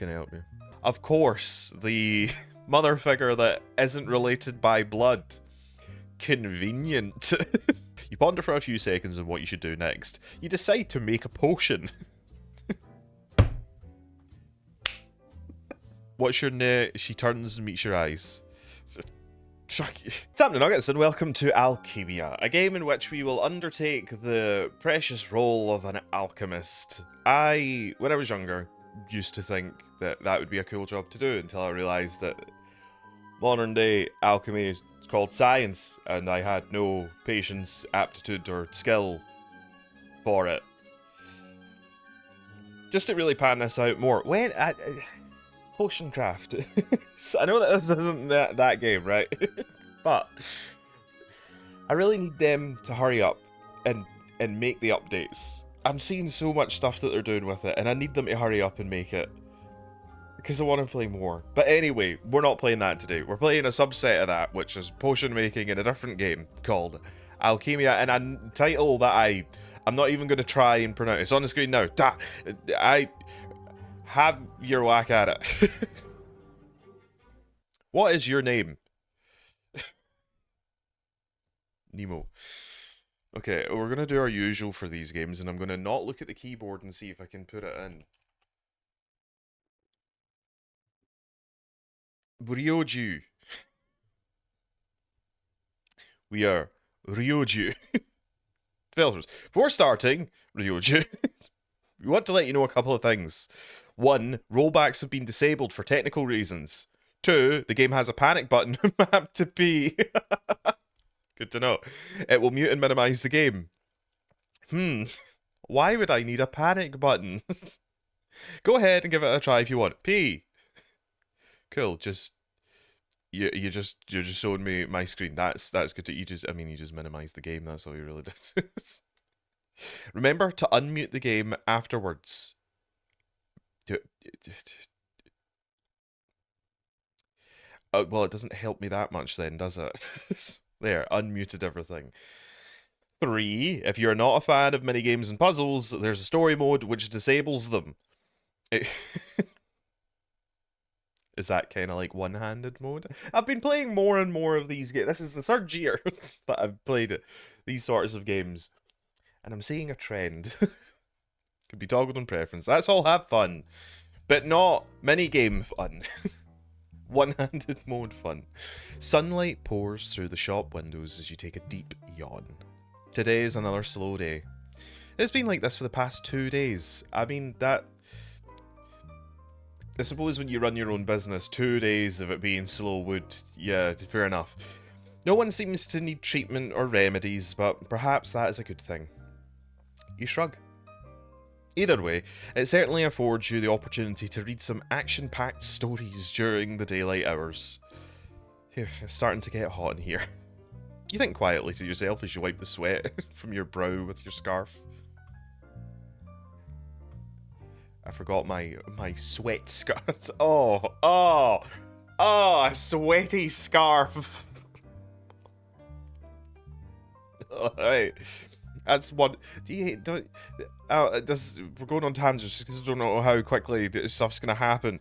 can help you. Of course, the mother figure that isn't related by blood. Convenient. You ponder for a few seconds on what you should do next. You decide to make a potion. What's your name? She turns and meets your eyes. Sam the Nuggets, and welcome to Alchimia, a game in which we will undertake the precious role of an alchemist. When I was younger, used to think that that would be a cool job to do until I realised that modern day alchemy is called science, and I had no patience, aptitude, or skill for it. Just to really pan this out more, potion craft. I know that this isn't that game, right? But I really need them to hurry up and make the updates. I'm seeing so much stuff that they're doing with it, and I need them to hurry up and make it. Because I want to play more. But anyway, we're not playing that today. We're playing a subset of that, which is potion making in a different game called Alchimia, and a title that I'm not even going to try and pronounce. It's on the screen now. Have your whack at it. What is your name? Nemo. Okay, we're going to do our usual for these games, and I'm going to not look at the keyboard and see if I can put it in. Ryoju. We are Ryoju. Developers, before starting, Ryoju, we want to let you know a couple of things. 1, rollbacks have been disabled for technical reasons. 2, the game has a panic button mapped to P. Good to know. It will mute and minimize the game. Why would I need a panic button? Go ahead and give it a try if you want. P. Cool. You're just showing me my screen. That's good. You just minimize the game. That's all you really did. Remember to unmute the game afterwards. Well, it doesn't help me that much then, does it? There, unmuted everything. 3, if you're not a fan of minigames and puzzles, there's a story mode which disables them. Is that kind of like one-handed mode? I've been playing more and more of these games. This is the 3rd year that I've played these sorts of games. And I'm seeing a trend. Could be toggled on preference. Let's all have fun. But not minigame fun. One-handed mode fun. Sunlight pours through the shop windows as you take a deep yawn. Today is another slow day. It's been like this for the past 2 days. I mean, I suppose when you run your own business, 2 days of it being slow would... Yeah, fair enough. No one seems to need treatment or remedies, but perhaps that is a good thing. You shrug. Either way, it certainly affords you the opportunity to read some action-packed stories during the daylight hours. Phew, it's starting to get hot in here. You think quietly to yourself as you wipe the sweat from your brow with your scarf. I forgot my sweat scarf. Oh, a sweaty scarf. Alright. That's one. We're going on tangents just because I don't know how quickly this stuff's gonna happen.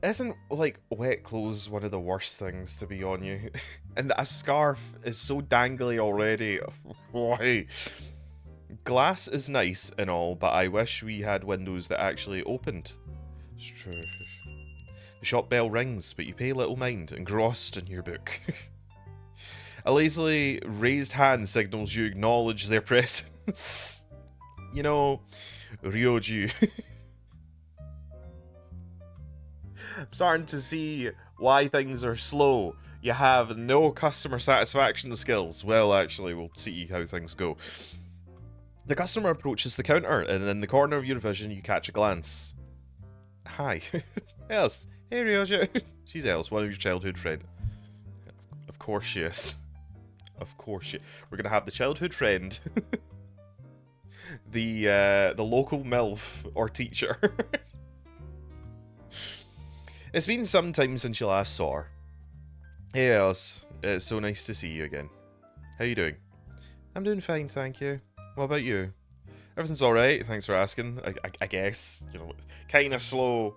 Isn't, like, wet clothes one of the worst things to be on you? And a scarf is so dangly already. Why? Glass is nice and all, but I wish we had windows that actually opened. It's true. The shop bell rings, but you pay little mind, engrossed in your book. A lazily raised hand signals you acknowledge their presence. You know, Ryoju. I'm starting to see why things are slow. You have no customer satisfaction skills. Well, actually, we'll see how things go. The customer approaches the counter, and in the corner of your vision, you catch a glance. Hi. Els. Hey, Ryoju. She's Els, one of your childhood friends. Of course she is. Of course she... We're gonna have the childhood friend. The local MILF or teacher. It's been some time since you last saw her. Hey, Els. It's so nice to see you again. How you doing? I'm doing fine, thank you. What about you? Everything's alright, thanks for asking. I guess. You know, kinda slow.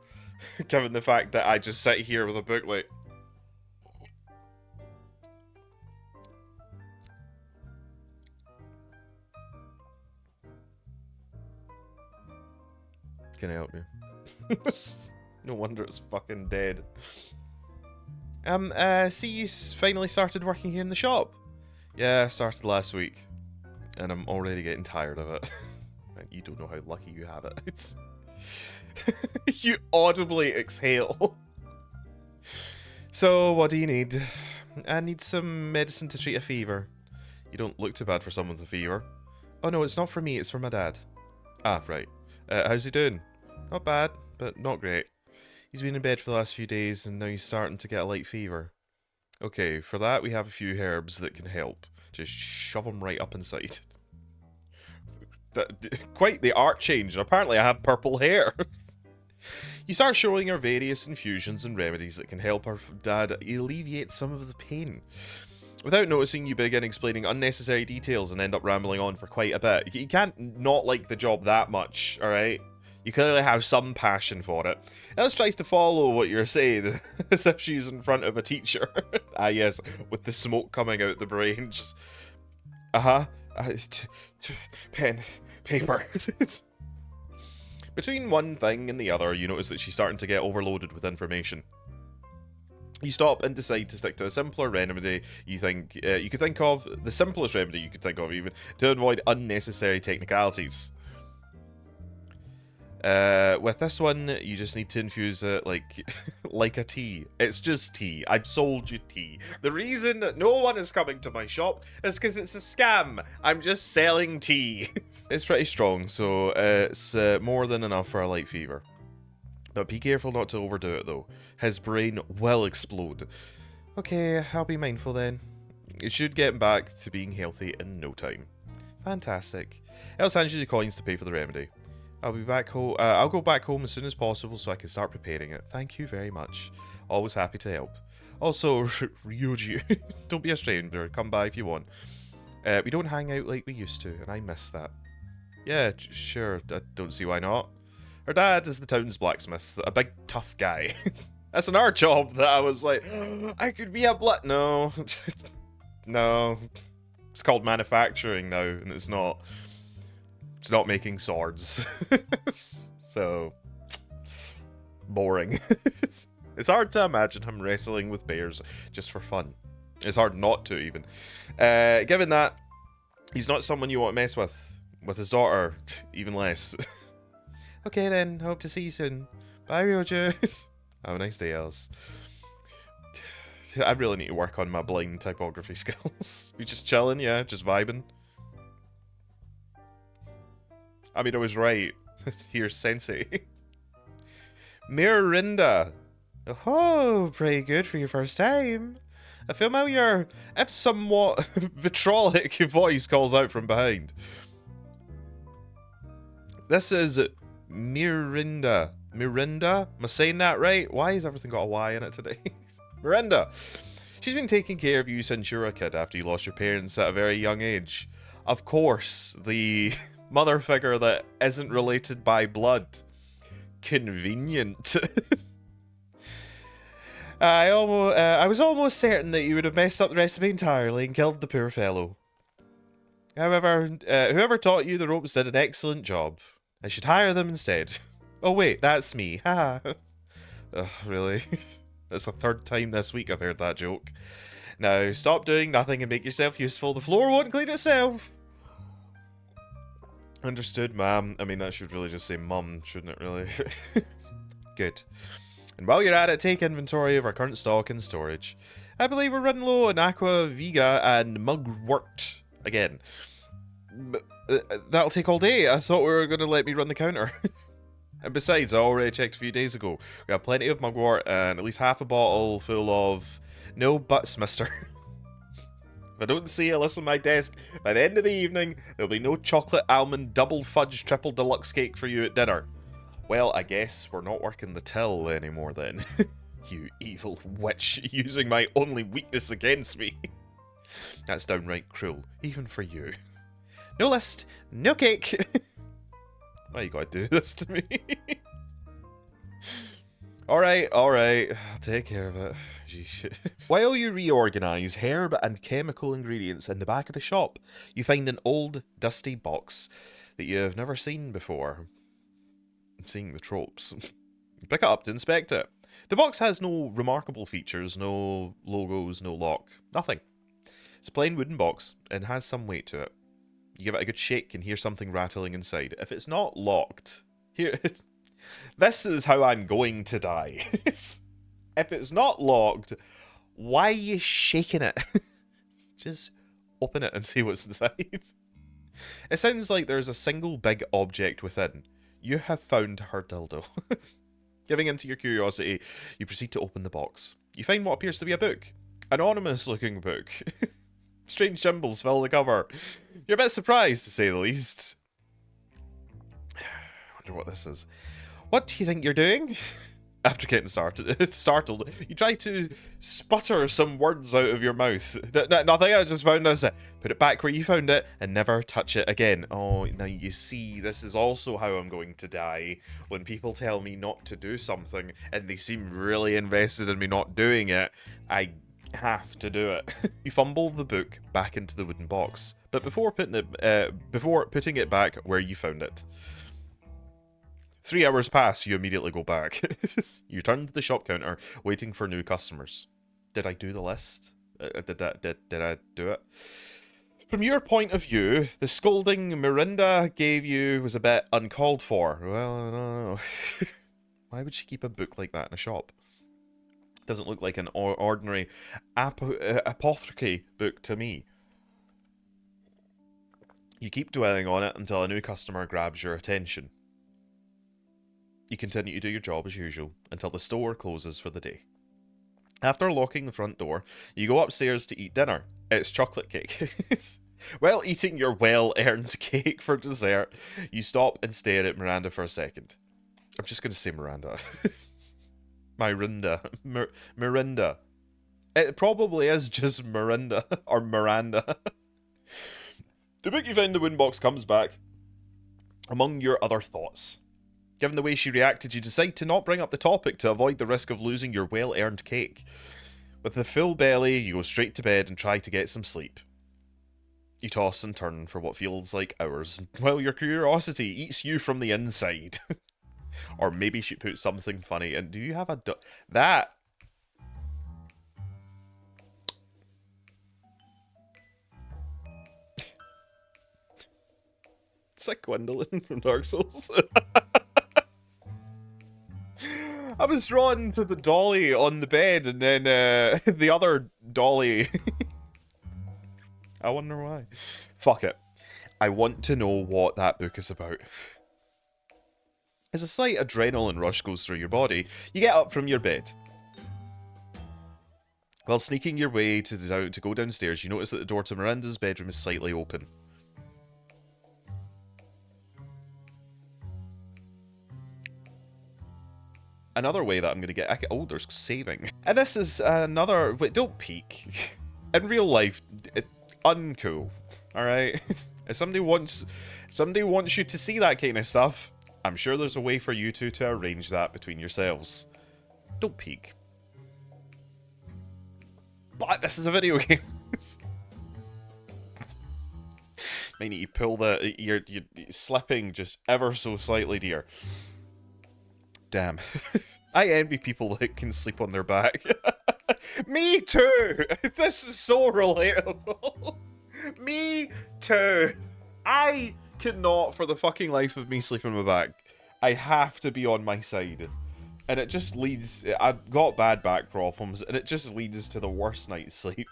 Given the fact that I just sit here with a book like... Can I help you? No wonder it's fucking dead. See you finally started working here in the shop. Yeah, I started last week. And I'm already getting tired of it. You don't know how lucky you have it. It's... You audibly exhale. So, what do you need? I need some medicine to treat a fever. You don't look too bad for someone with a fever. Oh no, it's not for me, it's for my dad. Ah, right. How's he doing? Not bad, but not great. He's been in bed for the last few days and now he's starting to get a light fever. Okay, for that we have a few herbs that can help. Just shove them right up inside. Quite the art change. Apparently I have purple hair. You start showing her various infusions and remedies that can help her dad alleviate some of the pain. Without noticing, you begin explaining unnecessary details and end up rambling on for quite a bit. You can't not like the job that much, alright? You clearly have some passion for it. Alice tries to follow what you're saying, as if she's in front of a teacher. Ah yes, with the smoke coming out the brain. Just, pen, paper. Between one thing and the other, you notice that she's starting to get overloaded with information. You stop and decide to stick to a simpler remedy you think you could think of, the simplest remedy you could think of even, to avoid unnecessary technicalities. With this one, you just need to infuse it like a tea. It's just tea. I've sold you tea. The reason that no one is coming to my shop is because it's a scam. I'm just selling tea. It's pretty strong, so it's more than enough for a light fever. But be careful not to overdo it, though. His brain will explode. Okay, I'll be mindful then. It should get back to being healthy in no time. Fantastic. Else hands you the coins to pay for the remedy. I'll be back home. I'll go back home as soon as possible so I can start preparing it. Thank you very much. Always happy to help. Also, Ryoji, don't be a stranger. Come by if you want. We don't hang out like we used to, and I miss that. Yeah, sure. I don't see why not. Her dad is the town's blacksmith, a big tough guy. That's another job that I was like, I could be a No. No. It's called manufacturing now, and it's not. It's not making swords. So boring. It's hard to imagine him wrestling with bears just for fun. It's hard not to, even. Given that he's not someone you want to mess with. With his daughter, even less. Okay then, hope to see you soon. Bye, Ryoju. Have a nice day, Alice. I really need to work on my blind typography skills. We just chilling, yeah, just vibing. I mean, I was right. Here's Sensei. Mirinda. Oh, pretty good for your first time. A familiar, if somewhat vitriolic voice calls out from behind. This is Mirinda. Mirinda? Am I saying that right? Why has everything got a Y in it today? Mirinda. She's been taking care of you since you were a kid after you lost your parents at a very young age. Of course, the mother figure that isn't related by blood. Convenient. I was almost certain that you would have messed up the recipe entirely and killed the poor fellow. However, whoever taught you the ropes did an excellent job. I should hire them instead. Oh wait, that's me. Haha. Really? That's the third time this week I've heard that joke. Now, stop doing nothing and make yourself useful. The floor won't clean itself. Understood, ma'am. I mean, that should really just say mum, shouldn't it, really? Good. And while you're at it, take inventory of our current stock and storage. I believe we're running low on aqua, viga, and mugwort again. But that'll take all day. I thought we were going to let me run the counter. And besides, I already checked a few days ago. We have plenty of mugwort and at least half a bottle full of no buts, mister. If I don't see a list on my desk by the end of the evening, there'll be no chocolate almond double fudge triple deluxe cake for you at dinner. Well, I guess we're not working the till anymore then. You evil witch, using my only weakness against me. That's downright cruel, even for you. No list, no cake. Why you gotta do this to me? Alright, alright. I'll take care of it. Jeez. While you reorganise herb and chemical ingredients in the back of the shop, you find an old, dusty box that you have never seen before. I'm seeing the tropes. You pick it up to inspect it. The box has no remarkable features, no logos, no lock, nothing. It's a plain wooden box and has some weight to it. You give it a good shake and hear something rattling inside. If it's not locked, here, this is how I'm going to die. If it's not locked, why are you shaking it? Just open it and see what's inside. It sounds like there's a single big object within. You have found her dildo. Giving into your curiosity, you proceed to open the box. You find what appears to be a book. Anonymous looking book. Strange symbols fill the cover. You're a bit surprised, to say the least. I wonder what this is. What do you think you're doing? After getting startled, you try to sputter some words out of your mouth. Nothing, I just found this. Put it back where you found it and never touch it again. Oh, now you see, this is also how I'm going to die. When people tell me not to do something and they seem really invested in me not doing it, I have to do it. You fumble the book back into the wooden box, but before putting it back where you found it. 3 hours pass, you immediately go back. You turn to the shop counter, waiting for new customers. Did I do the list? Did I do it? From your point of view, the scolding Miranda gave you was a bit uncalled for. Well, I don't know. Why would she keep a book like that in a shop? Doesn't look like an ordinary apothecary book to me. You keep dwelling on it until a new customer grabs your attention. You continue to do your job as usual until the store closes for the day. After locking the front door, you go upstairs to eat dinner. It's chocolate cake. While eating your well-earned cake for dessert, you stop and stare at Miranda for a second. I'm just going to say Miranda. Miranda. It probably is just Miranda, or Miranda. The book you found in the wooden box comes back among your other thoughts. Given the way she reacted, you decide to not bring up the topic to avoid the risk of losing your well-earned cake. With a full belly, you go straight to bed and try to get some sleep. You toss and turn for what feels like hours, while your curiosity eats you from the inside. Or maybe she put something funny in. Do you have a... That... It's like Gwendolyn from Dark Souls. I was drawn to the dolly on the bed, and then the other dolly. I wonder why. Fuck it. I want to know what that book is about. As a slight adrenaline rush goes through your body, you get up from your bed. While sneaking your way to go downstairs, you notice that the door to Miranda's bedroom is slightly open. Another way that I'm going to get... Oh, there's saving. And this is another... Wait, don't peek. In real life, uncool. Alright? If somebody wants you to see that kind of stuff, I'm sure there's a way for you two to arrange that between yourselves. Don't peek. But this is a video game. Might need to pull the... You're slipping just ever so slightly, dear. Damn. I envy people that can sleep on their back. Me too! This is so relatable. Me too. I cannot, for the fucking life of me, sleep on my back. I have to be on my side. And it just leads... I've got bad back problems, and it just leads to the worst night's sleep.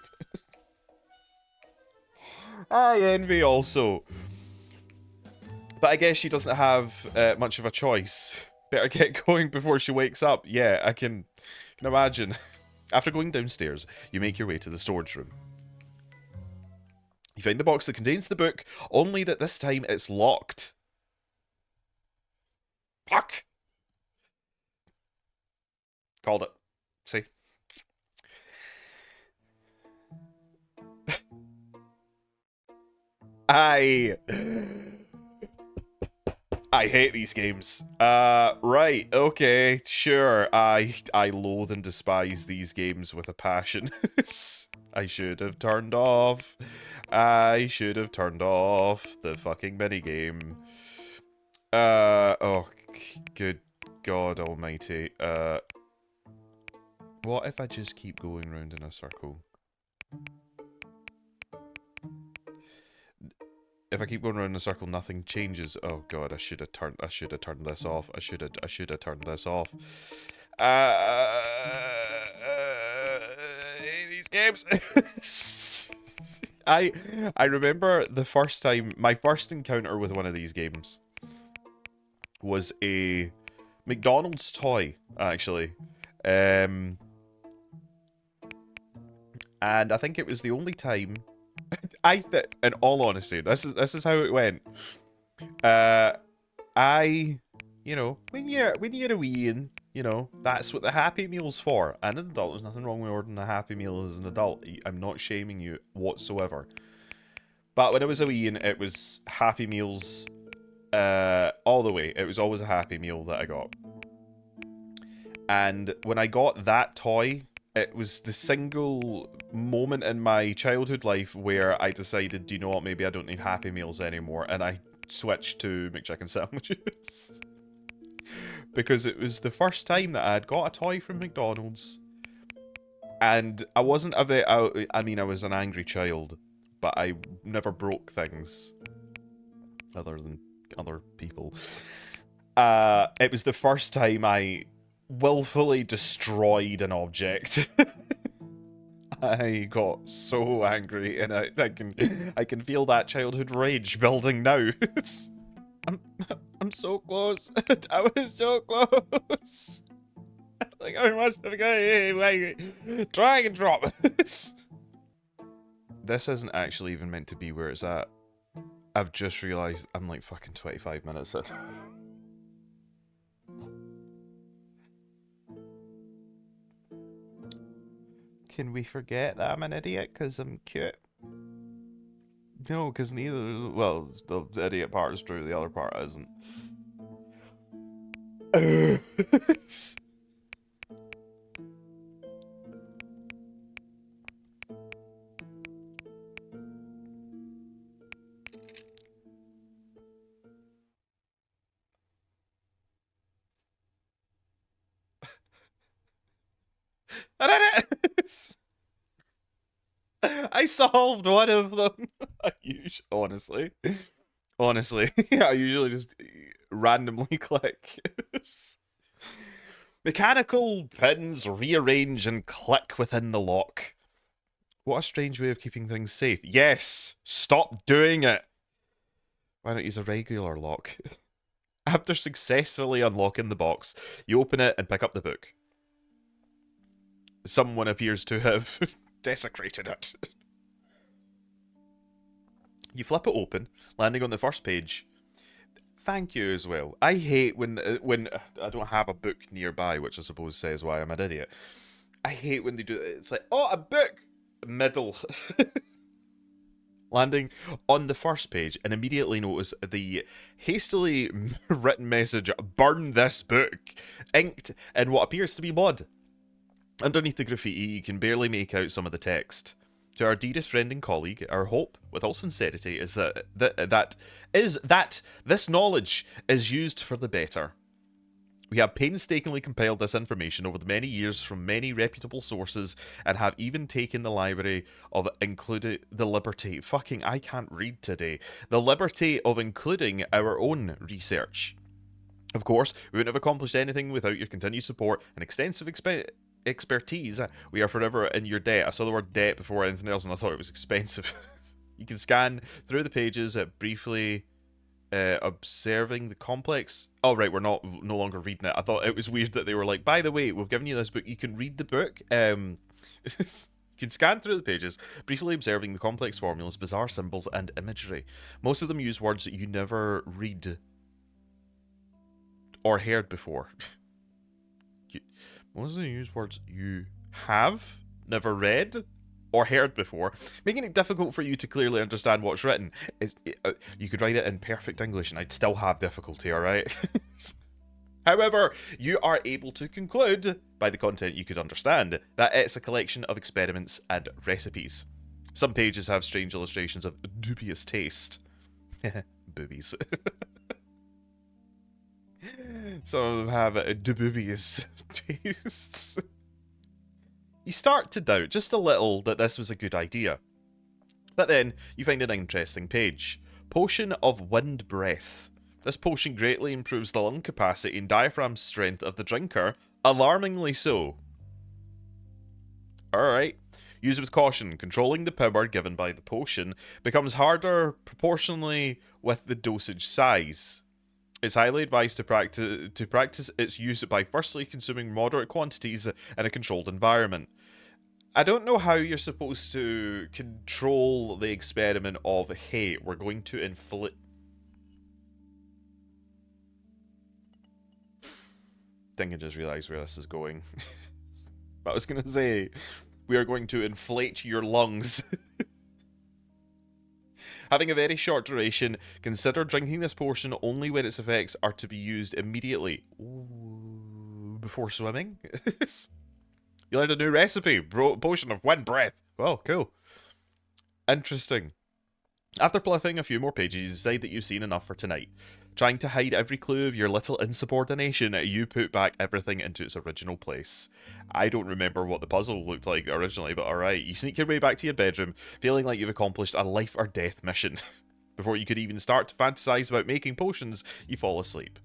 I envy also. But I guess she doesn't have much of a choice. Better get going before she wakes up. Yeah, I can imagine. After going downstairs, you make your way to the storage room. You find the box that contains the book, only that this time it's locked. Fuck! Called it. See? I hate these games. Right, okay, sure. I loathe and despise these games with a passion. I should have turned off. I should have turned off the fucking minigame. Oh, good God almighty. What if I just keep going round in a circle? If I keep going around in a circle, nothing changes. Oh God, I should have turned this off. I should have turned this off. These games. I remember the first time, my first encounter with one of these games was a McDonald's toy, actually. And I think it was the only time in all honesty, this is how it went. You know, when you're a weeing, you know, that's what the Happy Meal's for. And an adult, there's nothing wrong with ordering a Happy Meal as an adult. I'm not shaming you whatsoever. But when I was a weeing, it was Happy Meals all the way. It was always a Happy Meal that I got. And when I got that toy, it was the single moment in my childhood life where I decided, do you know what, maybe I don't need Happy Meals anymore, and I switched to McChicken sandwiches. Because it was the first time that I had got a toy from McDonald's, and I wasn't a bit, I mean, I was an angry child, but I never broke things, other than other people. It was the first time I willfully destroyed an object. I got so angry, and I can feel that childhood rage building now. I'm so close. I was so close. Like I must have got drag and drop. This isn't actually even meant to be where it's at. I've just realised I'm like fucking 25 minutes in. Can we forget that I'm an idiot because I'm cute? No, because neither... Well, the idiot part is true, the other part isn't. I did it! I solved one of them. Honestly, I usually just randomly click. Mechanical pins rearrange and click within the lock. What a strange way of keeping things safe. Yes, stop doing it. Why not use a regular lock? After successfully unlocking the box, you open it and pick up the book. Someone appears to have desecrated it. You flip it open, landing on the first page. Thank you as well. I hate when I don't have a book nearby, which I suppose says why I'm an idiot. I hate when they do it. It's like, oh, a book! Middle. Landing on the first page and immediately notice the hastily written message, burn this book, inked in what appears to be blood. Underneath the graffiti, you can barely make out some of the text. To our dearest friend and colleague, our hope, with all sincerity, is that this knowledge is used for the better. We have painstakingly compiled this information over the many years from many reputable sources, and have even taken the library of including the liberty. Fucking, I can't read today. The liberty of including our own research. Of course, we wouldn't have accomplished anything without your continued support and extensive expertise. We are forever in your debt. I saw the word debt before anything else and I thought it was expensive. You can scan through the pages briefly observing the complex. Oh right, we're no longer reading it. I thought it was weird that they were like, by the way, we've given you this book, you can read the book. You can scan through the pages, briefly observing the complex formulas, bizarre symbols, and imagery. Most of them use words that you never read or heard before. Most of them use words you have never read or heard before, making it difficult for you to clearly understand what's written. You could write it in perfect English and I'd still have difficulty, alright? However, you are able to conclude, by the content you could understand, that it's a collection of experiments and recipes. Some pages have strange illustrations of dubious taste. Boobies. Some of them have dubious tastes. You start to doubt just a little that this was a good idea. But then, you find an interesting page. Potion of Wind Breath. This potion greatly improves the lung capacity and diaphragm strength of the drinker, alarmingly so. Alright. Use with caution. Controlling the power given by the potion becomes harder proportionally with the dosage size. It's highly advised to practice its use by firstly consuming moderate quantities in a controlled environment. I don't know how you're supposed to control the experiment of, hey, we're going to inflict... I think I just realised where this is going. But I was going to say, we are going to inflate your lungs. Having a very short duration, consider drinking this potion only when its effects are to be used immediately. Ooh, before swimming? You learned a new recipe. Potion of Wind Breath. Oh, cool. Interesting. After flipping a few more pages, you decide that you've seen enough for tonight. Trying to hide every clue of your little insubordination, you put back everything into its original place. I don't remember what the puzzle looked like originally, but alright. You sneak your way back to your bedroom, feeling like you've accomplished a life or death mission. Before you could even start to fantasize about making potions, you fall asleep.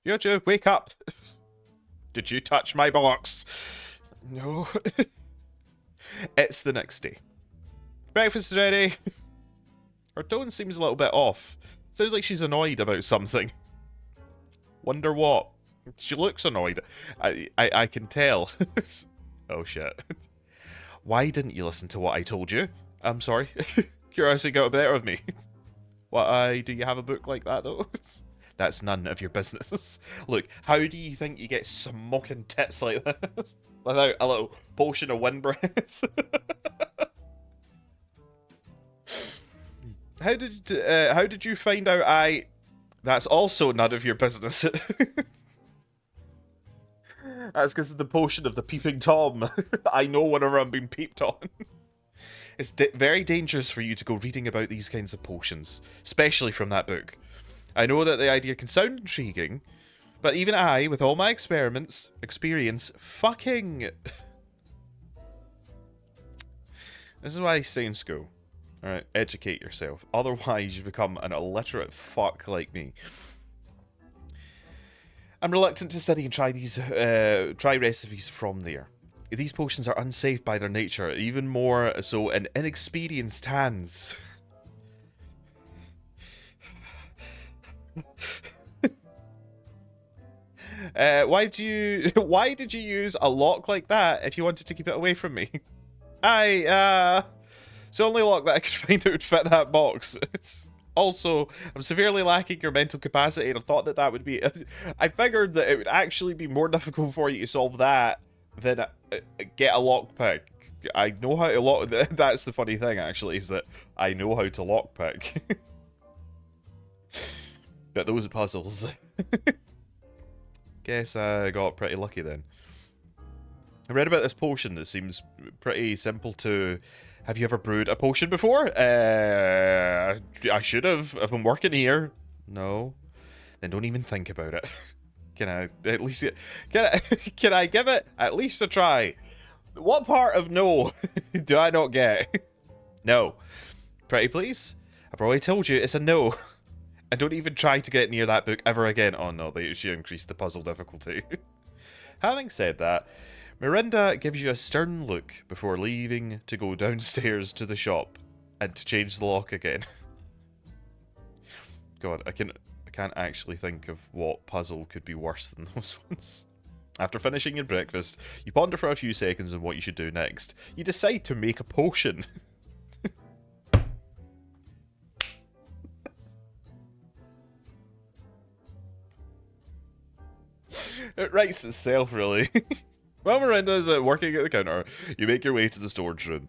Yojo, wake up! Did you touch my box? No. It's the next day. Breakfast is ready. Her tone seems a little bit off. Sounds like she's annoyed about something. Wonder what? She looks annoyed. I can tell. Oh shit. Why didn't you listen to what I told you? I'm sorry. Curiosity got the better of me. What, do you have a book like that though? That's none of your business. Look, how do you think you get smoking tits like this? Without a little potion of wind breath? How did you find out That's also none of your business. That's because of the potion of the peeping Tom. I know whenever I'm being peeped on. It's very dangerous for you to go reading about these kinds of potions, especially from that book. I know that the idea can sound intriguing, but even I, with all my experience, fucking... This is why I stay in school. Alright, educate yourself. Otherwise, you become an illiterate fuck like me. I'm reluctant to study and try recipes from there. These potions are unsafe by their nature, even more so in inexperienced hands. Why did you use a lock like that if you wanted to keep it away from me? It's the only lock that I could find that would fit that box. Also, I'm severely lacking your mental capacity, and I thought that would be... I figured that it would actually be more difficult for you to solve that than get a lockpick. I know how to lock... That's the funny thing, actually, is that I know how to lockpick. But those puzzles... Guess I got pretty lucky then. I read about this potion that seems pretty simple to... Have you ever brewed a potion before? I should have. If I'm working here. No. Then don't even think about it. Can I at least... Can I give it at least a try? What part of no do I not get? No. Pretty please? I've already told you it's a no. And don't even try to get near that book ever again. Oh no, they actually increased the puzzle difficulty. Having said that, Miranda gives you a stern look before leaving to go downstairs to the shop and to change the lock again. God, I can't actually think of what puzzle could be worse than those ones. After finishing your breakfast, you ponder for a few seconds on what you should do next. You decide to make a potion. It writes itself, really. While Miranda is working at the counter, you make your way to the storage room.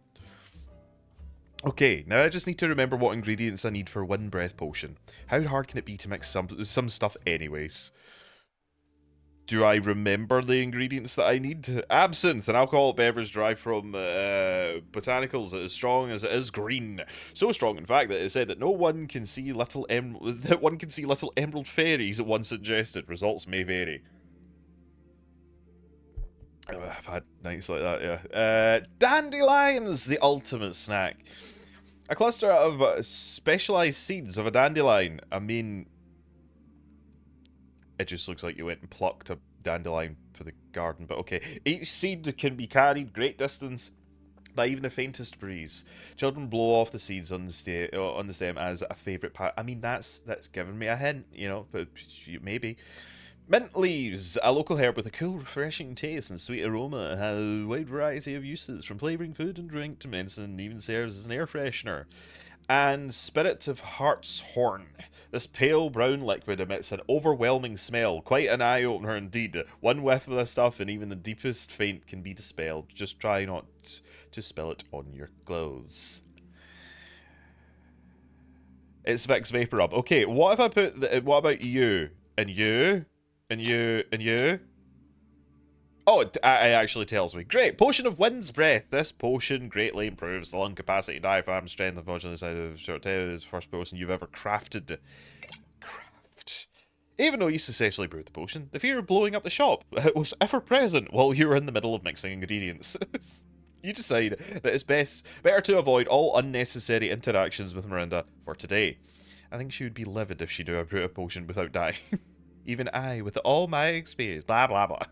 Okay, now I just need to remember what ingredients I need for Wind Breath Potion. How hard can it be to mix some stuff anyways? Do I remember the ingredients that I need? Absinthe, an alcoholic beverage derived from botanicals that is strong as it is green. So strong, in fact, that it said that one can see little emerald fairies at once ingested. Results may vary. Oh, I've had nights like that, yeah. Dandelions, the ultimate snack. A cluster of specialized seeds of a dandelion. I mean, it just looks like you went and plucked a dandelion for the garden, but okay. Each seed can be carried great distance by even the faintest breeze. Children blow off the seeds on the stem as a favourite part. I mean, that's given me a hint, you know, but maybe. Mint leaves, a local herb with a cool, refreshing taste and sweet aroma. It has a wide variety of uses, from flavouring food and drink to medicine, and even serves as an air freshener. And Spirit of Hartshorn. This pale brown liquid emits an overwhelming smell. Quite an eye-opener indeed. One whiff of this stuff and even the deepest faint can be dispelled. Just try not to spill it on your clothes. It's Vicks Vapor Rub. Okay, what if I put... what about you? And you? And you? And you? Oh, it actually tells me. Great. Potion of Wind's Breath. This potion greatly improves the lung capacity, diaphragm strength, and function inside of short tail. Is the first potion you've ever crafted. Even though you successfully brewed the potion, the fear of blowing up the shop was ever present while you were in the middle of mixing ingredients. You decide that it's better to avoid all unnecessary interactions with Miranda for today. I think she would be livid if she knew I brewed a potion without dying. Even I, with all my experience, blah blah blah.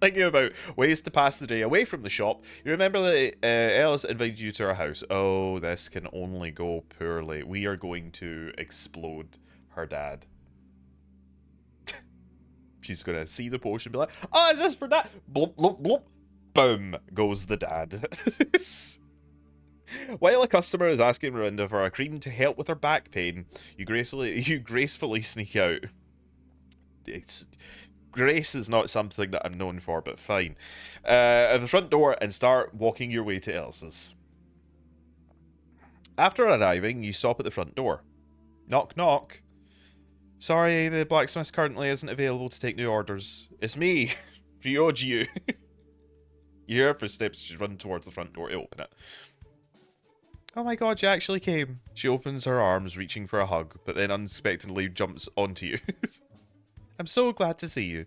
Thinking about ways to pass the day away from the shop, you remember that Ellis invited you to her house. Oh, this can only go poorly. We are going to explode her dad. She's going to see the potion and be like, oh, is this for that? Blop, blop, blop. Boom, goes the dad. While a customer is asking Miranda for a cream to help with her back pain, you gracefully sneak out. Grace is not something that I'm known for, but fine. At the front door and start walking your way to Elsa's. After arriving, you stop at the front door. Knock, knock. Sorry, the blacksmith currently isn't available to take new orders. It's me, Ryoju. You hear her footsteps, she's run towards the front door to open it. Oh my god, you actually came. She opens her arms, reaching for a hug, but then unexpectedly jumps onto you. I'm so glad to see you.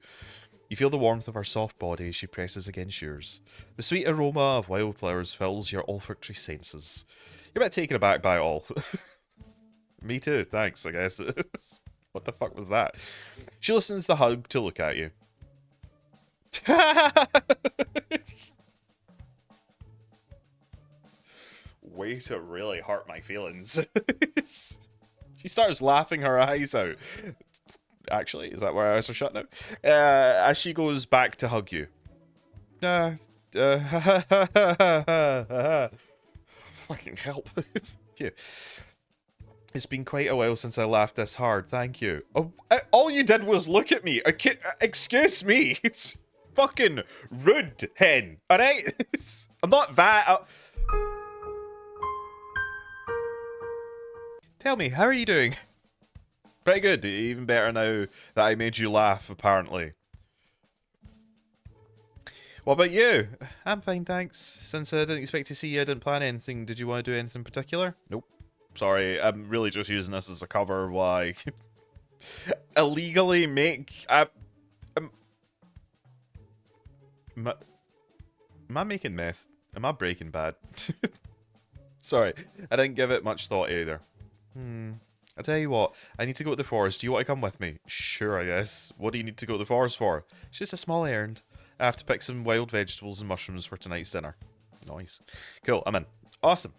You feel the warmth of her soft body as she presses against yours. The sweet aroma of wildflowers fills your olfactory senses. You're a bit taken aback by it all. Me too, thanks, I guess. What the fuck was that? She listens to the hug to look at you. Way to really hurt my feelings. She starts laughing her eyes out. Actually, is that where our eyes are shut now? As she goes back to hug you. Fucking help. Yeah. It's been quite a while since I laughed this hard, thank you. Oh, all you did was look at me. Excuse me. It's fucking rude, hen. Alright? I'm not that... Tell me, how are you doing? Pretty good. Even better now that I made you laugh, apparently. What about you? I'm fine, thanks. Since I didn't expect to see you, I didn't plan anything. Did you want to do anything in particular? Nope. Sorry, I'm really just using this as a cover. Why? Illegally make... am I making meth? Am I Breaking Bad? Sorry, I didn't give it much thought either. I'll tell you what, I need to go to the forest. Do you want to come with me? Sure, I guess. What do you need to go to the forest for? It's just a small errand. I have to pick some wild vegetables and mushrooms for tonight's dinner. Nice. Cool, I'm in. Awesome.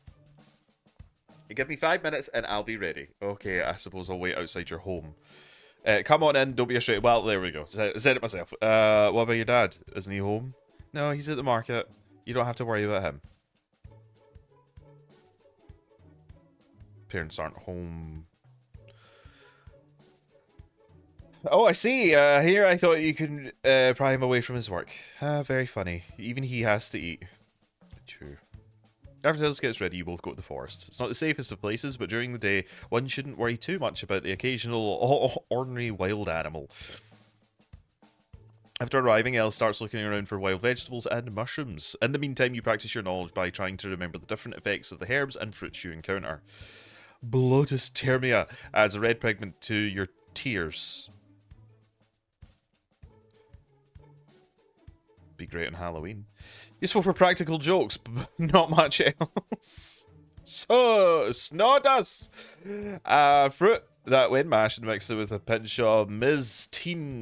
Give me 5 minutes and I'll be ready. Okay, I suppose I'll wait outside your home. Come on in, don't be a straight... Well, there we go. Said it myself. What about your dad? Isn't he home? No, he's at the market. You don't have to worry about him. Parents aren't home. Oh, I see. Here I thought you could pry him away from his work. Very funny. Even he has to eat. True. After Tails gets ready, you both go to the forest. It's not the safest of places, but during the day, one shouldn't worry too much about the occasional ordinary wild animal. After arriving, Elle starts looking around for wild vegetables and mushrooms. In the meantime, you practice your knowledge by trying to remember the different effects of the herbs and fruits you encounter. Blotistemia adds a red pigment to your tears. Be great on Halloween. Useful for practical jokes, but not much else. So, Snodus! Fruit that, when mashed and mixed with a pinch of Ms.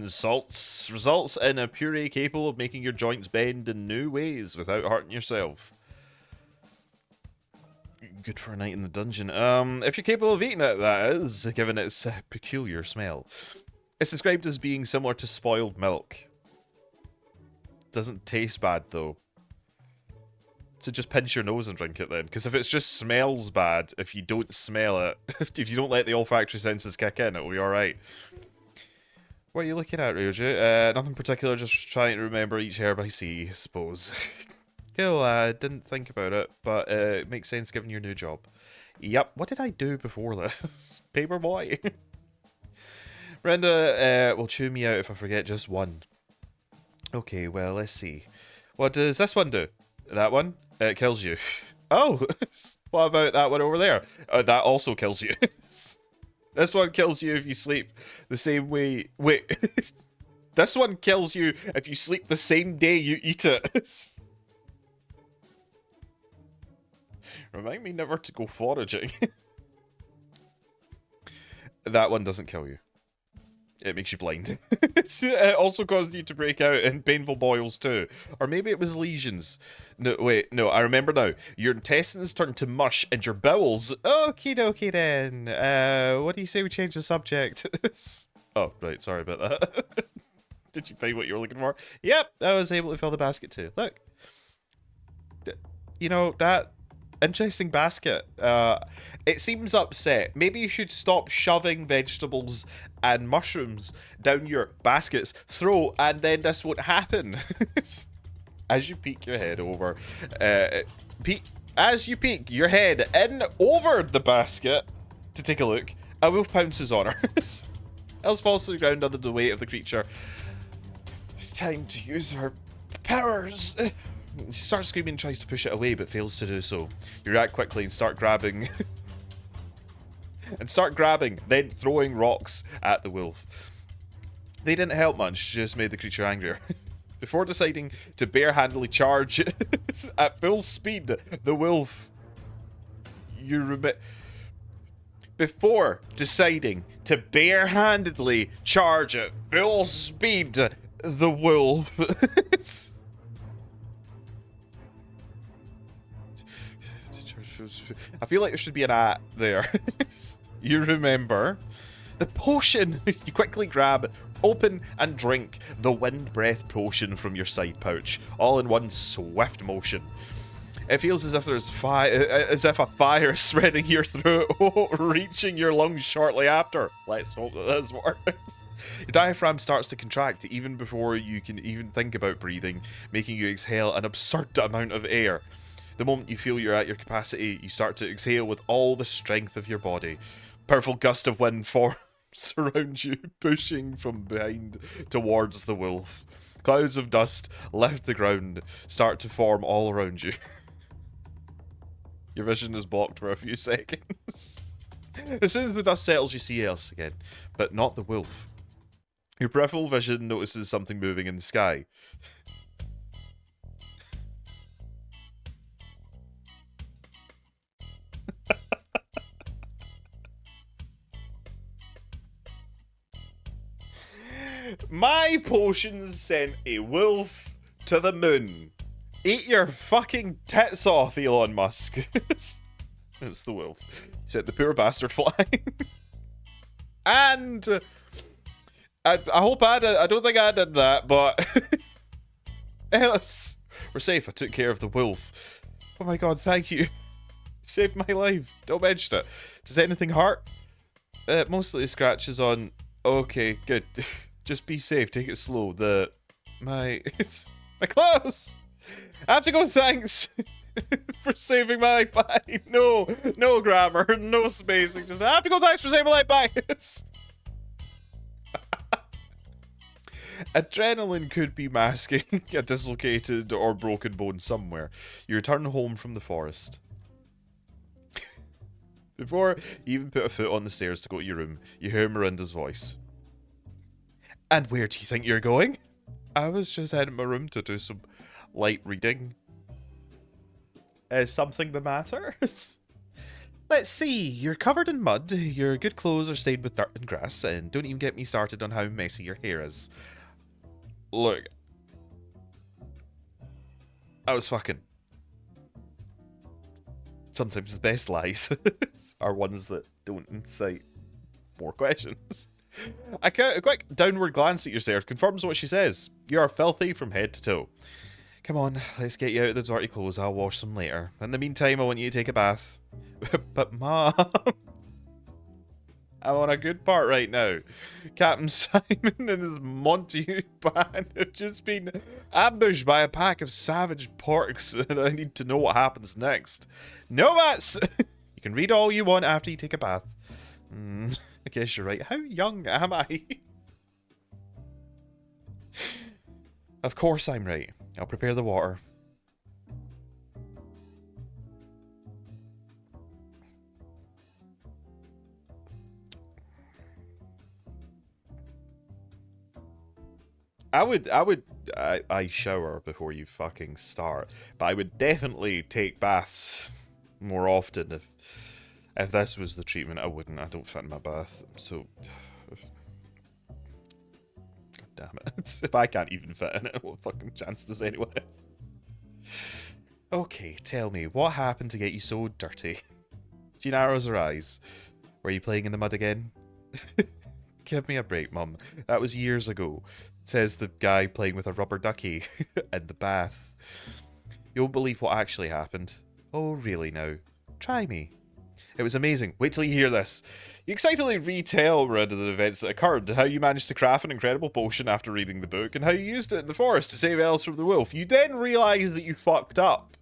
salts, results in a puree capable of making your joints bend in new ways without hurting yourself. Good for a night in the dungeon. If you're capable of eating it, that is, given its peculiar smell. It's described as being similar to spoiled milk. Doesn't taste bad, though. So just pinch your nose and drink it then. Because if it just smells bad, if you don't smell it, if you don't let the olfactory senses kick in, it'll be alright. What are you looking at, Ryoju? Nothing particular, just trying to remember each herb I see, I suppose. Cool, didn't think about it, but it makes sense given your new job. Yep, what did I do before this? Paperboy? Brenda will chew me out if I forget just one. Okay, well, let's see. What does this one do? That one? It kills you. Oh, what about that one over there? That also kills you. This one kills you if you sleep the same way. Wait, this one kills you if you sleep the same day you eat it. Remind me never to go foraging. That one doesn't kill you. It makes you blind. It also causes you to break out in painful boils too. Or maybe it was lesions. No, wait, no, I remember now. Your intestines turn to mush and your bowels... Okie dokie then. What do you say we change the subject? Oh, right, sorry about that. Did you find what you were looking for? Yep, I was able to fill the basket too. Look. You know, that... interesting basket. It seems upset. Maybe you should stop shoving vegetables and mushrooms down your basket's throat, and then this won't happen. As you peek your head over, as you peek your head in over the basket to take a look, a wolf pounces on her. Else falls to the ground under the weight of the creature. It's time to use her powers. She starts screaming and tries to push it away, but fails to do so. You react quickly and start grabbing. Then throwing rocks at the wolf. They didn't help much, just made the creature angrier. Before deciding to barehandedly charge at full speed, the wolf... Before deciding to barehandedly charge at full speed, the wolf... I feel like there should be an at there. You remember the potion. You quickly grab, open, and drink the wind breath potion from your side pouch, all in one swift motion. It feels as if a fire is spreading your throat, reaching your lungs shortly after. Let's hope that this works. Your diaphragm starts to contract even before you can even think about breathing, making you exhale an absurd amount of air. The moment you feel you're at your capacity, you start to exhale with all the strength of your body. Powerful gust of wind forms around you, pushing from behind towards the wolf. Clouds of dust lift the ground, start to form all around you. Your vision is blocked for a few seconds. As soon as the dust settles, you see Else again, but not the wolf. Your peripheral vision notices something moving in the sky. My potions sent a wolf to the moon. Eat your fucking tits off, Elon Musk. It's the wolf. Sent the poor bastard flying. And I hope I don't think I did that, but Alice, we're safe. I took care of the wolf. Oh my god, thank you. Saved my life. Don't mention it. Does anything hurt? Mostly scratches on Okay, good. Just be safe. Take it slow. It's my clothes. I have to go. Thanks for saving my life. Bye. No grammar, no spacing. Just I have to go. Thanks for saving my life. Bye. Adrenaline could be masking a dislocated or broken bone somewhere. You return home from the forest. Before you even put a foot on the stairs to go to your room, you hear Miranda's voice. And where do you think you're going? I was just heading my room to do some light reading. Is something the matter? Let's see, you're covered in mud, your good clothes are stained with dirt and grass, and don't even get me started on how messy your hair is. Look. I was fucking. Sometimes the best lies are ones that don't incite more questions. A quick downward glance at yourself confirms what she says. You are filthy from head to toe. Come on, let's get you out of the dirty clothes. I'll wash them later. In the meantime, I want you to take a bath. But Mom, I'm on a good part right now. Captain Simon and his Monty band have just been ambushed by a pack of savage porks, and I need to know what happens next. No bats! You can read all you want after you take a bath. I guess you're right. How young am I? Of course I'm right. I'll prepare the water. I shower before you fucking start, but I would definitely take baths more often if this was the treatment. I wouldn't. I don't fit in my bath, so God damn it. If I can't even fit in it, what fucking chance does anyone have? Okay, tell me, what happened to get you so dirty? She narrows her eyes. Were you playing in the mud again? Give me a break, Mum. That was years ago, says the guy playing with a rubber ducky in the bath. You won't believe what actually happened. Oh, really now? Try me. It was amazing. Wait till you hear this. You excitedly retell Miranda the events that occurred, how you managed to craft an incredible potion after reading the book, and how you used it in the forest to save Alice from the wolf. You then realise that you fucked up,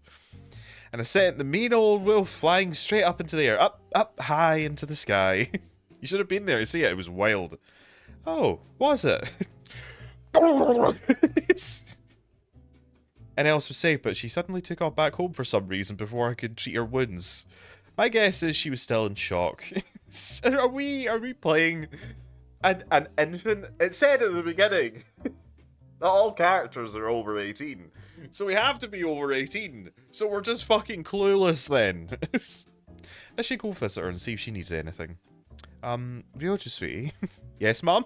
and sent the mean old wolf flying straight up into the air, up high into the sky. You should have been there to see it. It was wild. Oh, was it? And Alice was safe, but she suddenly took off back home for some reason before I could treat her wounds. My guess is she was still in shock. Are we playing an infant? It said at the beginning that all characters are over 18. So we have to be over 18. So we're just fucking clueless then. I should go visit her and see if she needs anything. Ryoja, sweetie. Yes, Mum?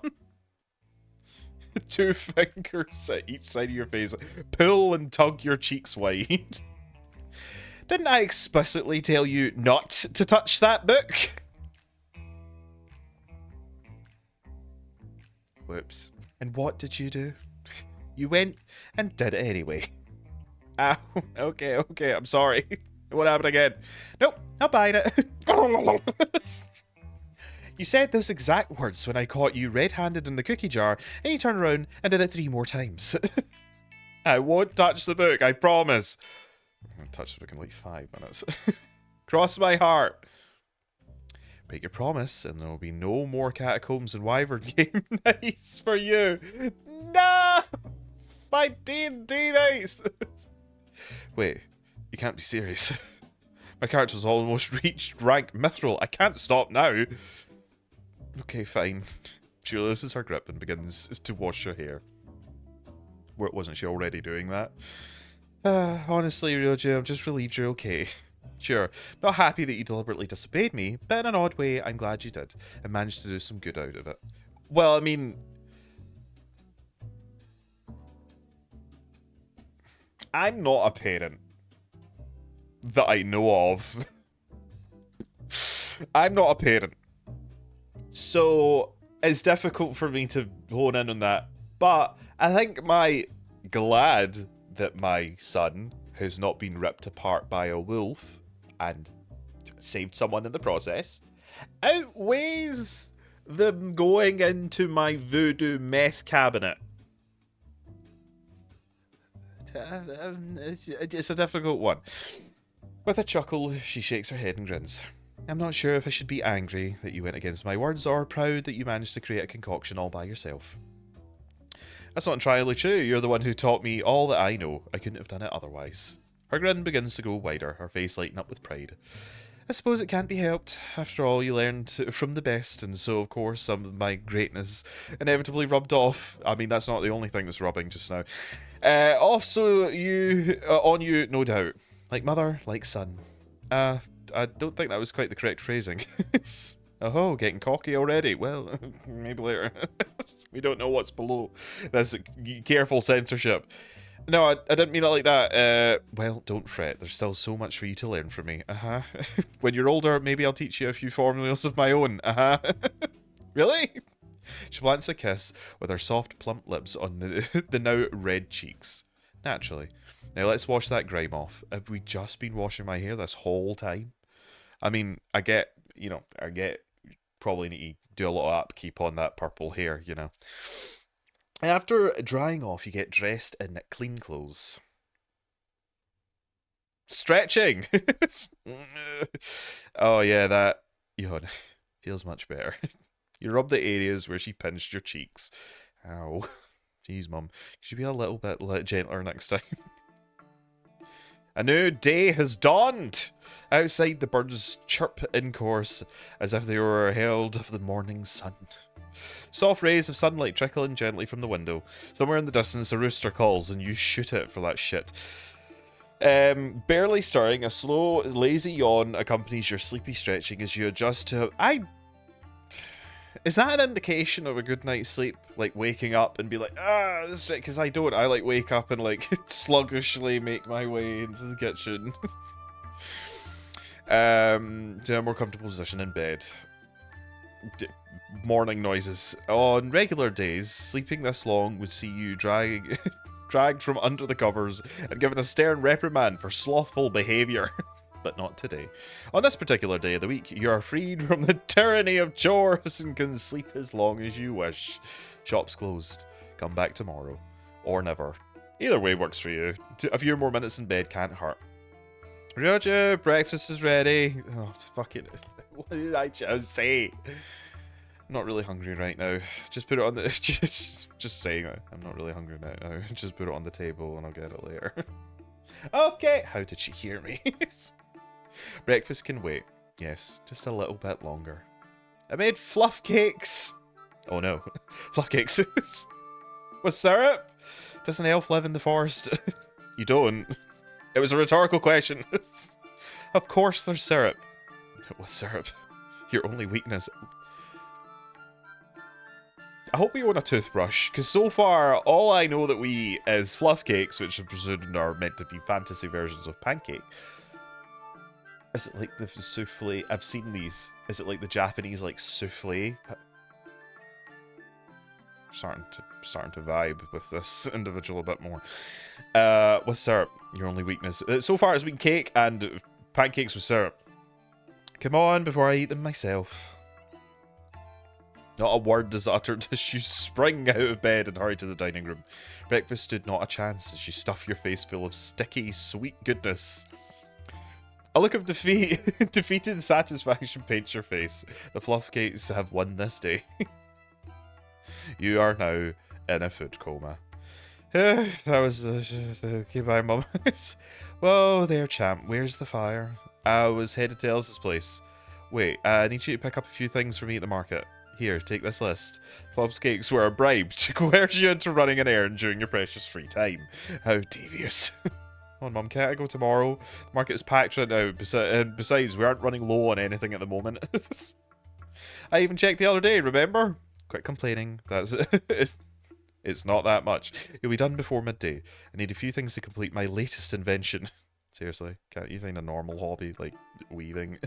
2 fingers at each side of your face. Pull and tug your cheeks wide. Didn't I explicitly tell you not to touch that book? Whoops. And what did you do? You went and did it anyway. Ow. Okay, I'm sorry. It won't happen again. Nope, I'll buy it. You said those exact words when I caught you red-handed in the cookie jar, and you turned around and did it 3 more times. I won't touch the book, I promise. I'm going to touch the book in like 5 minutes. Cross my heart. Break your promise, and there will be no more Catacombs and Wyvern game nights for you. No! My D&D nights! Wait, you can't be serious. My character's almost reached rank Mithril. I can't stop now. Okay, fine. She loses her grip and begins to wash her hair. Wasn't she already doing that? Honestly, Ryoja, I'm just relieved you're okay. Sure, not happy that you deliberately disobeyed me, but in an odd way, I'm glad you did, and managed to do some good out of it. Well, I mean... I'm not a parent. That I know of. I'm not a parent. So, it's difficult for me to hone in on that. But, I think my glad that my son has not been ripped apart by a wolf and saved someone in the process outweighs them going into my voodoo meth cabinet. It's a difficult one. With a chuckle, she shakes her head and grins. I'm not sure if I should be angry that you went against my words or proud that you managed to create a concoction all by yourself. That's not entirely true. You're the one who taught me all that I know. I couldn't have done it otherwise. Her grin begins to go wider, her face lighting up with pride. I suppose it can't be helped. After all, you learned from the best, and so, of course, some of my greatness inevitably rubbed off. I mean, that's not the only thing that's rubbing just now. Also, on you, no doubt. Like mother, like son. I don't think that was quite the correct phrasing. Oh, getting cocky already. Well, maybe later. We don't know what's below. That's careful censorship. No, I didn't mean it like that. Well, don't fret. There's still so much for you to learn from me. When you're older, maybe I'll teach you a few formulas of my own. Really? She plants a kiss with her soft, plump lips on the now red cheeks. Naturally. Now let's wash that grime off. Have we just been washing my hair this whole time? I mean, I get probably need to do a lot of upkeep on that purple hair, you know. After drying off, you get dressed in clean clothes. Stretching! Oh yeah, that yawn feels much better. You rub the areas where she pinched your cheeks. Ow. Jeez, Mum. You should be a little bit gentler next time. A new day has dawned! Outside, the birds chirp in chorus as if they were herald of the morning sun. Soft rays of sunlight trickling gently from the window. Somewhere in the distance, a rooster calls and you shoot it for that shit. Barely stirring, a slow, lazy yawn accompanies your sleepy stretching as you adjust to... Is that an indication of a good night's sleep? Like waking up and be like, this is... Because I don't. I like wake up and like sluggishly make my way into the kitchen. To a more comfortable position in bed. Morning noises. On regular days, sleeping this long would see you dragged from under the covers and given a stern reprimand for slothful behaviour. But not today. On this particular day of the week, you are freed from the tyranny of chores and can sleep as long as you wish. Shops closed. Come back tomorrow. Or never. Either way works for you. A few more minutes in bed can't hurt. Roger, breakfast is ready. Oh, fucking... What did I just say? I'm not really hungry right now. Just put it on the... Just saying it. I'm not really hungry right now. Just put it on the table and I'll get it later. Okay. How did she hear me? Breakfast can wait. Yes, just a little bit longer. I made fluff cakes. Oh no. Fluff cakes. With syrup? Does an elf live in the forest? You don't. It was a rhetorical question. Of course there's syrup. With syrup. Your only weakness. I hope we own a toothbrush, because so far, all I know that we eat is fluff cakes, which I presume are meant to be fantasy versions of pancake. Is it like the souffle? I've seen these. Is it like the Japanese, like, souffle? Starting to vibe with this individual a bit more. With syrup, your only weakness. So far, it's been cake and pancakes with syrup. Come on, before I eat them myself. Not a word is uttered as you spring out of bed and hurry to the dining room. Breakfast stood not a chance as you stuff your face full of sticky, sweet goodness. A look of defeated satisfaction paints your face. The fluff cakes have won this day. You are now in a food coma. That was okay, bye, Mum. Whoa there, champ. Where's the fire? I was headed to Elsa's place. Wait, I need you to pick up a few things for me at the market. Here, take this list. Fluff cakes were a bribe to coerce you into running an errand during your precious free time. How devious. Come on, Mum, can't I go tomorrow? The market is packed right now, and besides, we aren't running low on anything at the moment. I even checked the other day, remember? Quit complaining. That's it. It's not that much. You'll be done before midday. I need a few things to complete my latest invention. Seriously, can't you find a normal hobby, like weaving?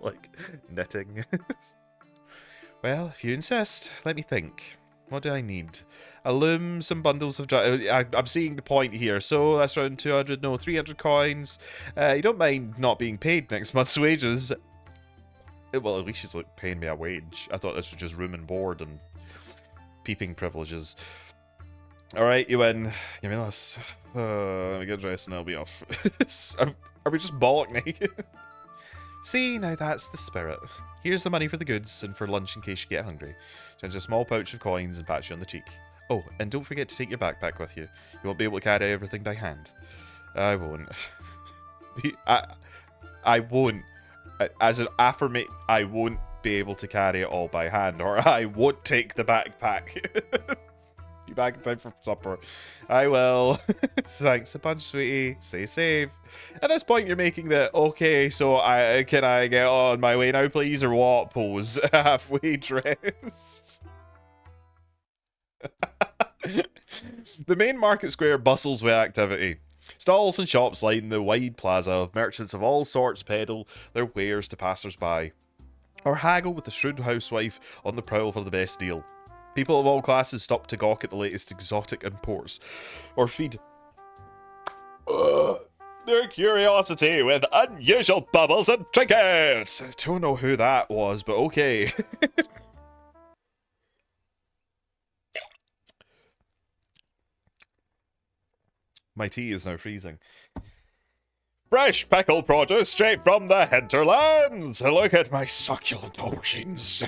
Like knitting? Well, if you insist, let me think. What do I need? A loom, some bundles of I'm seeing the point here. So that's around 300 coins. You don't mind not being paid next month's wages. Well, at least she's like paying me a wage. I thought this was just room and board and peeping privileges. Alright, you win. Give me this. Let me get dressed and I'll be off. Are we just bollock naked? See, now that's the spirit. Here's the money for the goods and for lunch in case you get hungry. Sends a small pouch of coins and pats you on the cheek. Oh, and don't forget to take your backpack with you. You won't be able to carry everything by hand. I won't. I won't. As an affirmation, I won't be able to carry it all by hand, or I won't take the backpack. Be back in time for supper. I will. Thanks a bunch, sweetie. Stay safe. At this point, you're making the okay, so can I get on my way now, please, or what pose? Halfway dressed. The main market square bustles with activity. Stalls and shops line the wide plaza of merchants of all sorts peddle their wares to passers-by, or haggle with the shrewd housewife on the prowl for the best deal. People of all classes stop to gawk at the latest exotic imports, or feed their curiosity with unusual bubbles and trinkets. I don't know who that was, but okay. My tea is now freezing. Fresh pickled produce straight from the hinterlands. Look at my succulent aubergines.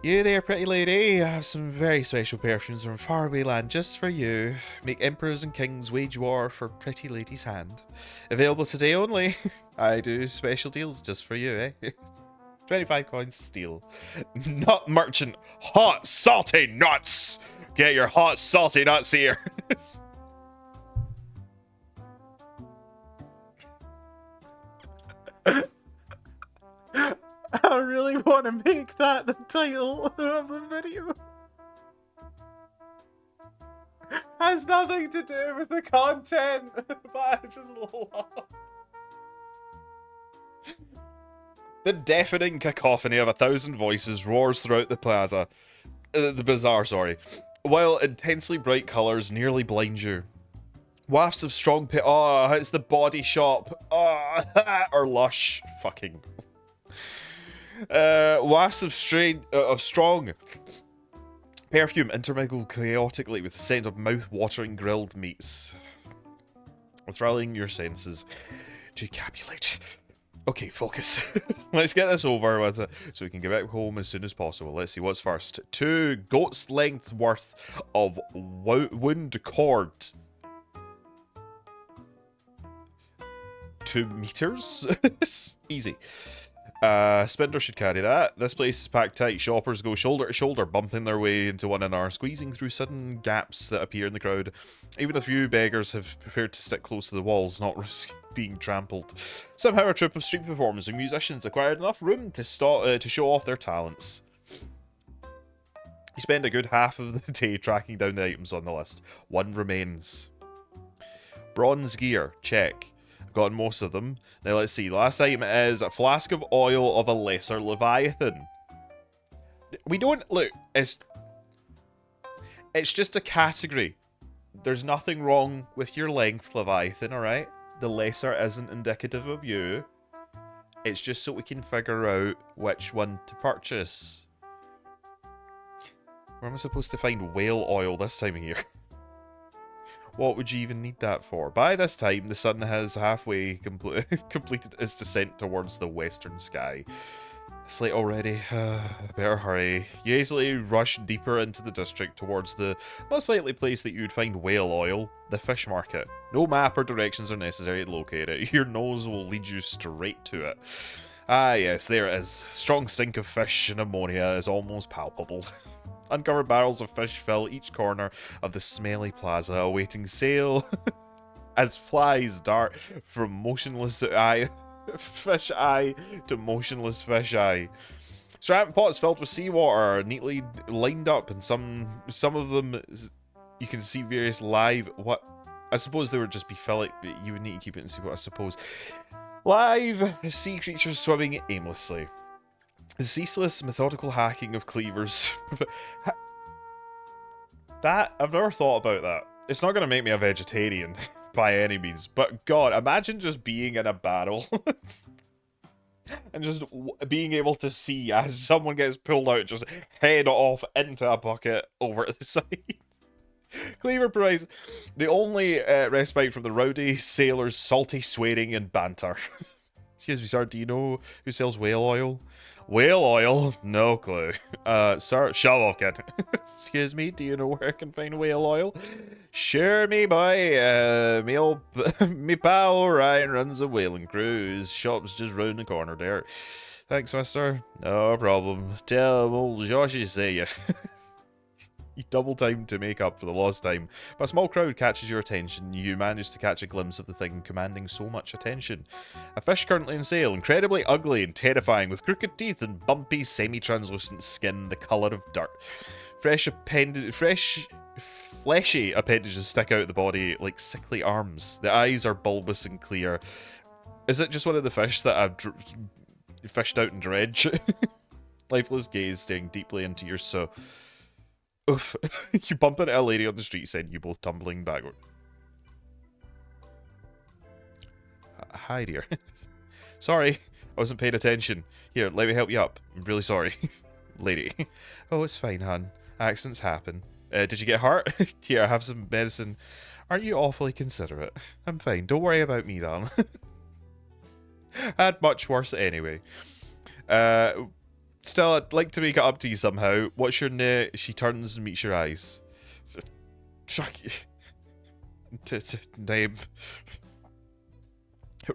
You there, pretty lady. I have some very special perfumes from a faraway land just for you. Make emperors and kings wage war for pretty lady's hand. Available today only. I do special deals just for you, eh? 25 coins steal. Nut merchant. Hot, salty nuts. Get your hot, salty nuts here. I really want to make that the title of the video. Has nothing to do with the content, but I just love the deafening cacophony of 1,000 voices roars throughout the plaza, the bazaar, sorry, while intensely bright colours nearly blind you. Wafts of strong oh, it's the Body Shop. Oh, or Lush. Fucking. Wafts of strong perfume intermingled chaotically with the scent of mouth-watering grilled meats, thrilling your senses to Capulet. Okay, focus. Let's get this over with so we can get back home as soon as possible. Let's see what's first. 2 goat's length worth of wound cord. 2 meters? Easy. Spender should carry that. This place is packed tight. Shoppers go shoulder to shoulder, bumping their way into one another, squeezing through sudden gaps that appear in the crowd. Even a few beggars have preferred to stick close to the walls, not risk being trampled. Somehow a troupe of street performers and musicians acquired enough room to show off their talents. You spend a good half of the day tracking down the items on the list. 1 remains. Bronze gear, check. I've gotten most of them. Now let's see. The last item is a flask of oil of a lesser Leviathan. We don't look. It's just a category. There's nothing wrong with your length, Leviathan. All right. The lesser isn't indicative of you. It's just so we can figure out which one to purchase. Where am I supposed to find whale oil this time of year? What would you even need that for? By this time, the sun has halfway completed its descent towards the western sky. It's late already. Better hurry. You easily rush deeper into the district towards the most likely place that you'd find whale oil, the fish market. No map or directions are necessary to locate it. Your nose will lead you straight to it. Ah yes, there it is. Strong stink of fish and ammonia is almost palpable. Uncovered barrels of fish fill each corner of the smelly plaza, awaiting sale as flies dart from motionless fish eye to motionless fish eye. Ceramic pots filled with seawater neatly lined up, and some of them you can see various live. What? I suppose they would just be filling. You would need to keep it in seawater, I suppose. Live sea creatures swimming aimlessly. The ceaseless, methodical hacking of cleavers. That, I've never thought about that. It's not going to make me a vegetarian, by any means. But, God, imagine just being in a barrel. And and just being able to see as someone gets pulled out, just head off into a bucket over to the side. Cleaver provides the only respite from the rowdy sailors' salty swearing and banter. Excuse me, sir, do you know who sells whale oil? Whale oil? No clue. Sir, shut up, kid. Excuse me, do you know where I can find whale oil? Sure, me boy. Me pal Ryan runs a whaling cruise. Shop's just round the corner there. Thanks, mister. No problem. Tell old Joshy say ya. You double time to make up for the lost time, but a small crowd catches your attention. You manage to catch a glimpse of the thing commanding so much attention. A fish currently on sale, incredibly ugly and terrifying, with crooked teeth and bumpy, semi-translucent skin the colour of dirt. Fleshy appendages stick out the body like sickly arms. The eyes are bulbous and clear. Is it just one of the fish that I've fished out in dredge? Lifeless gaze staring deeply into your soul. Oof. You bump into a lady on the street, send you both tumbling backward. Hi, dear. Sorry, I wasn't paying attention. Here, let me help you up. I'm really sorry. Lady. Oh, it's fine, hon. Accidents happen. Did you get hurt? Here, I have some medicine. Aren't you awfully considerate? I'm fine. Don't worry about me, darling. I had much worse anyway. Still, I'd like to make it up to you somehow. What's your name? She turns and meets your eyes. Fuck you. Name.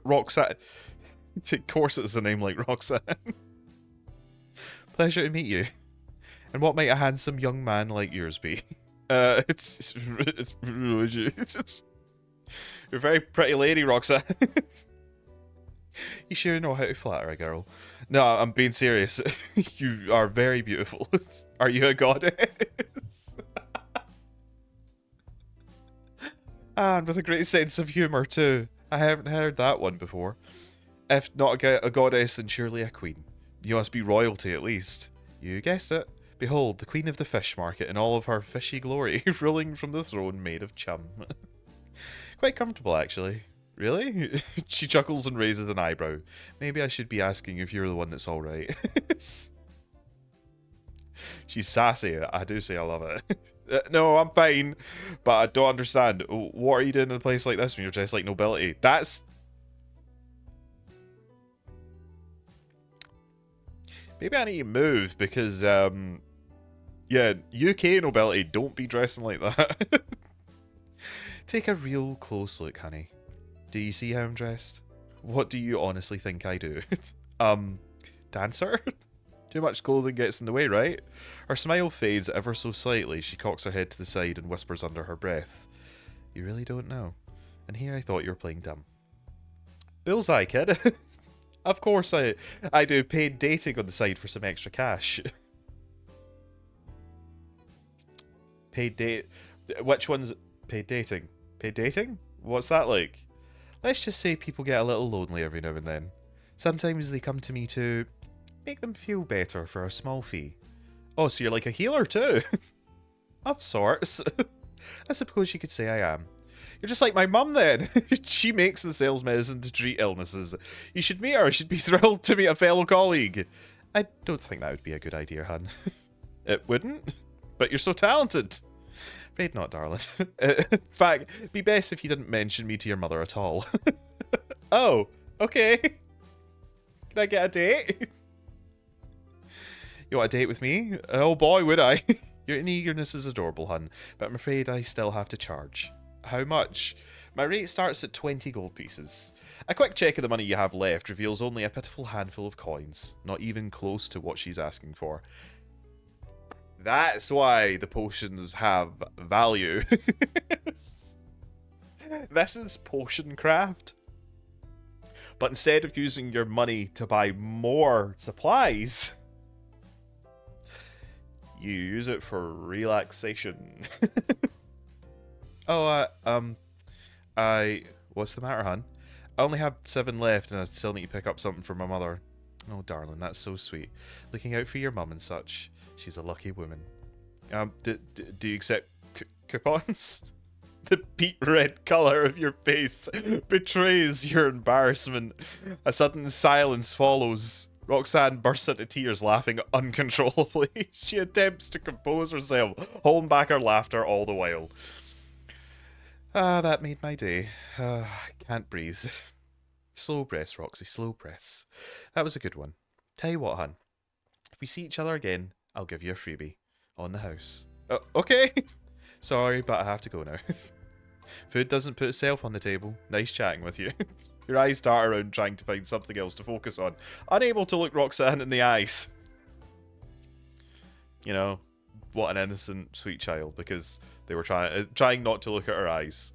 Roxanne. Of course it's a name like Roxanne. Pleasure to meet you. And what might a handsome young man like yours be? You're a very pretty lady, Roxanne. You sure know how to flatter a girl. No, I'm being serious. You are very beautiful. Are you a goddess? And with a great sense of humour too. I haven't heard that one before. If not a goddess, then surely a queen. You must be royalty at least. You guessed it. Behold, the queen of the fish market in all of her fishy glory, ruling from the throne made of chum. Quite comfortable, actually. Really? She chuckles and raises an eyebrow. Maybe I should be asking if you're the one that's alright. She's sassy. I do say I love it. No, I'm fine. But I don't understand. What are you doing in a place like this when you're dressed like nobility? That's... Maybe I need to move because, yeah, UK nobility, don't be dressing like that. Take a real close look, honey. Do you see how I'm dressed? What do you honestly think I do? Dancer? Too much clothing gets in the way, right? Her smile fades ever so slightly. She cocks her head to the side and whispers under her breath. You really don't know. And here I thought you were playing dumb. Bullseye, kid. Of course I do paid dating on the side for some extra cash. Paid date... Which one's paid dating? Paid dating? What's that like? Let's just say people get a little lonely every now and then. Sometimes they come to me to make them feel better for a small fee. Oh, so you're like a healer too? Of sorts. I suppose you could say I am. You're just like my mum then. She makes and sells medicine to treat illnesses. You should meet her. She'd be thrilled to meet a fellow colleague. I don't think that would be a good idea, hun. It wouldn't? But you're so talented. Afraid not, darling. In fact, it'd be best if you didn't mention me to your mother at all. Oh, okay. Can I get a date? You want a date with me? Oh boy, would I. Your eagerness is adorable, hun, but I'm afraid I still have to charge. How much? My rate starts at 20 gold pieces. A quick check of the money you have left reveals only a pitiful handful of coins, not even close to what she's asking for. That's why the potions have value. This is potion craft. But instead of using your money to buy more supplies, you use it for relaxation. Oh, what's the matter, hon? I only have 7 left and I still need to pick up something for my mother. Oh, darling, that's so sweet. Looking out for your mum and such. She's a lucky woman. Do you accept coupons? The beet red colour of your face betrays your embarrassment. A sudden silence follows. Roxanne bursts into tears, laughing uncontrollably. She attempts to compose herself, holding back her laughter all the while. Ah, that made my day. I can't breathe. Slow breaths, Roxy, slow breaths. That was a good one. Tell you what, hun. If we see each other again, I'll give you a freebie. On the house. Oh, okay. Sorry, but I have to go now. Food doesn't put itself on the table. Nice chatting with you. Your eyes dart around trying to find something else to focus on. Unable to look Roxanne in the eyes. You know, what an innocent, sweet child, because they were trying not to look at her eyes.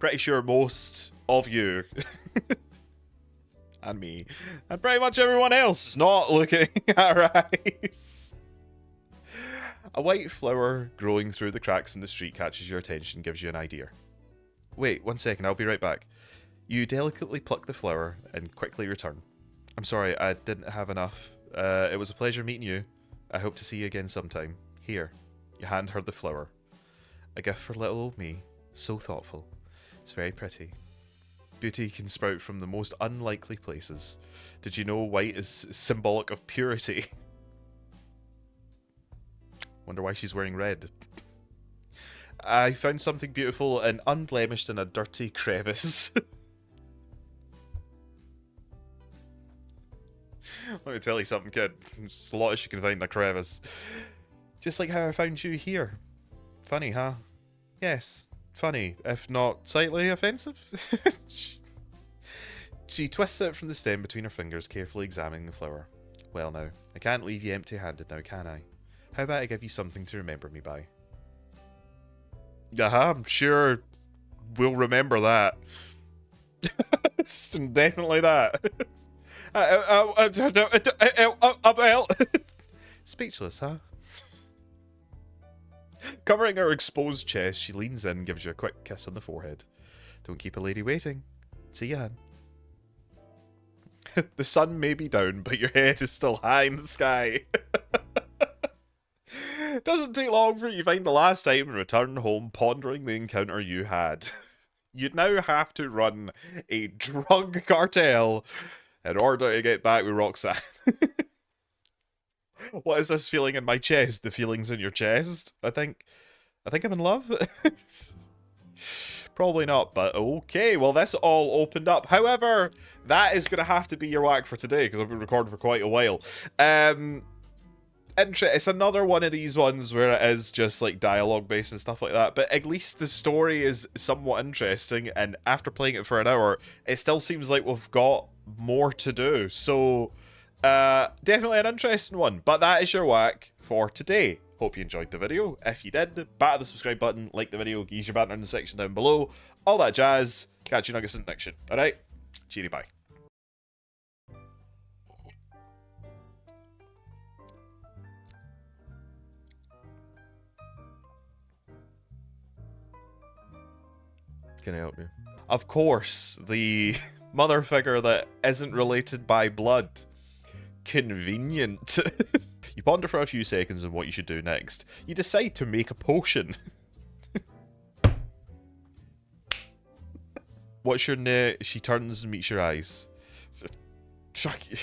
Pretty sure most of you, and me, and pretty much everyone else is not looking at her eyes. A white flower growing through the cracks in the street catches your attention, gives you an idea. Wait, 1 second, I'll be right back. You delicately pluck the flower and quickly return. I'm sorry, I didn't have enough. It was a pleasure meeting you. I hope to see you again sometime. Here, you hand her the flower. A gift for little old me. So thoughtful. It's very pretty. Beauty can sprout from the most unlikely places. Did you know white is symbolic of purity? Wonder why she's wearing red. I found something beautiful and unblemished in a dirty crevice. Let me tell you something, kid. There's a lot as you can find in a crevice. Just like how I found you here. Funny, huh? Yes, funny, if not slightly offensive. She twists it from the stem between her fingers, carefully examining the flower. Well now, I can't leave you empty-handed now, can I? How about I give you something to remember me by? I'm sure we'll remember that. It's definitely that. Speechless, huh? Covering her exposed chest, she leans in and gives you a quick kiss on the forehead. Don't keep a lady waiting. See ya, hun. The sun may be down, but your head is still high in the sky. Doesn't take long for you to find the last time and return home pondering the encounter you had. You'd now have to run a drug cartel in order to get back with Roxanne. What is this feeling in my chest? The feelings in your chest? I think I'm in love. Probably not, but okay. Well, this all opened up. However, that is going to have to be your whack for today because I've been recording for quite a while. It's another one of these ones where it is just like dialogue based and stuff like that, but at least the story is somewhat interesting, and after playing it for an hour it still seems like we've got more to do, so definitely an interesting one. But that is your whack for today. Hope you enjoyed the video. If you did, batter the subscribe button, like the video, use your banner in the section down below, all that jazz. Catch you nuggets in the next one. Alright, cheery bye. Can I help you? Of course, the mother figure that isn't related by blood. Convenient. You ponder for a few seconds on what you should do next. You decide to make a potion. What's your name? She turns and meets your eyes. Fuck you.